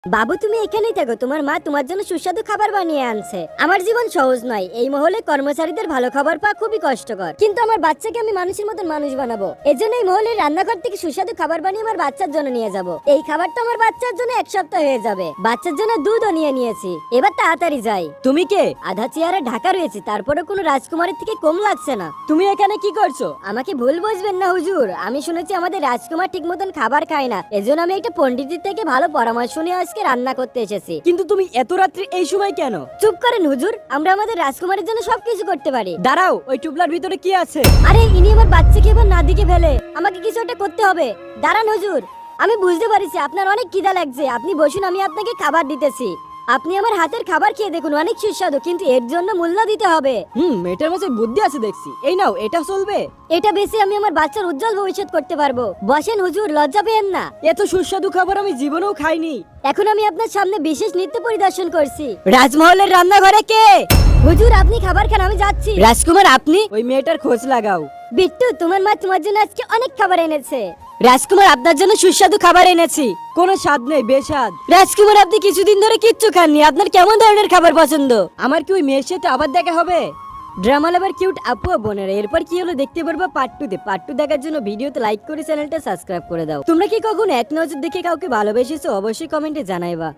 বাবু তুমি এখানেই থাকো, তোমার মা তোমার জন্য সুস্বাদু খাবার বানিয়ে আনছে। আমার জীবন সহজ নয়, এই মহলে কর্মচারীদের ভালো খাবার পাওয়া খুবই কষ্টকর, কিন্তু আমার বাচ্চাকে আমি মানুষের মতন মানুষ বানাবো। এজন্য এই মহলের রান্নাঘর থেকে সুস্বাদু খাবার বানিয়ে আমার বাচ্চার জন্য নিয়ে যাব। এই খাবারটা আমার বাচ্চার জন্য এক সপ্তাহ হয়ে যাবে। বাচ্চার জন্য দুধও নিয়ে নিয়েছি, এবার তাড়াতাড়ি যাই। তুমি কে? আধা চেয়ারে ঢাকা রয়েছে, তারপরে কোনো রাজকুমারের থেকে কম লাগছে না। তুমি এখানে কি করছো? আমাকে ভুল বুঝবেন না হুজুর, আমি শুনেছি আমাদের রাজকুমার ঠিক মতন খাবার খায় না, এজন্য আমি একটা পণ্ডিতের থেকে ভালো পরামর্শ নিয়ে আজকে রান্না করতে এসেছি। কিন্তু তুমি এত রাত্রি এই সময় কেন? চুপ করেন হুজুর, আমরা আমাদের রাজকুমারের জন্য সবকিছু করতে পারি। দাঁড়াও, ওই টুবলার ভিতরে কি আছে? আরে ইনি আমার বাচ্চাকে এবার না দিকে ফেলে, আমাকে কিছু একটা করতে হবে। দাঁড়ান হুজুর, আমি বুঝতে পারছি আপনার অনেক খিদা লাগছে, আপনি বসুন, আমি আপনাকে খাবার দিতেছি। আপনি আমার হাতের খাবার খেয়ে দেখুন, অনেক সুস্বাদু, কিন্তু এর জন্য মূল্য দিতে হবে। এটার মাঝে বুদ্ধি আছে দেখছি। এই নাও, এটা চলবে। এটা বেশি আমি আমার বাচ্চার উজ্জ্বল ভবিষ্যৎ করতে পারবো। বসেন হুজুর, লজ্জা পেয়েন না। এত সুস্বাদু খাবার আমি জীবনেও খাইনি। এখন আমি আপনার সামনে বিশেষ নৃত্য পরিদর্শন করছি। রাজমহলের রান্নাঘরে কে? হুজুর আপনি খাবার খান, আমি যাচ্ছি। রাজকুমার আপনি? ওই মেয়েটার খোঁজ লাগাও। বিট্টু, তোমার মা তোমার জন্য আজকে অনেক খাবার এনেছে। রাজকুমার আপনার জন্য সুস্বাদু খাবার এনেছি। কোনো স্বাদ নেই, বেস্বাদ। রাজকুমার আপনি কিছুদিন ধরে কিচ্ছু খাননি, আপনার কেমন ধরনের খাবার পছন্দ? আমার কি ওই মেয়ের সাথে আবার দেখা হবে? ড্রামা লাভার কিউট আপু ও বোনেরা, এরপর কি হলো দেখতে পারবো পার্ট 2 তে। পার্ট 2 দেখার জন্য ভিডিওতে লাইক করে চ্যানেলটা সাবস্ক্রাইব করে দাও। তোমরা কি কখনো এক নজর দেখে কাউকে ভালোবেসেছো? অবশ্যই কমেন্টে জানাইবা।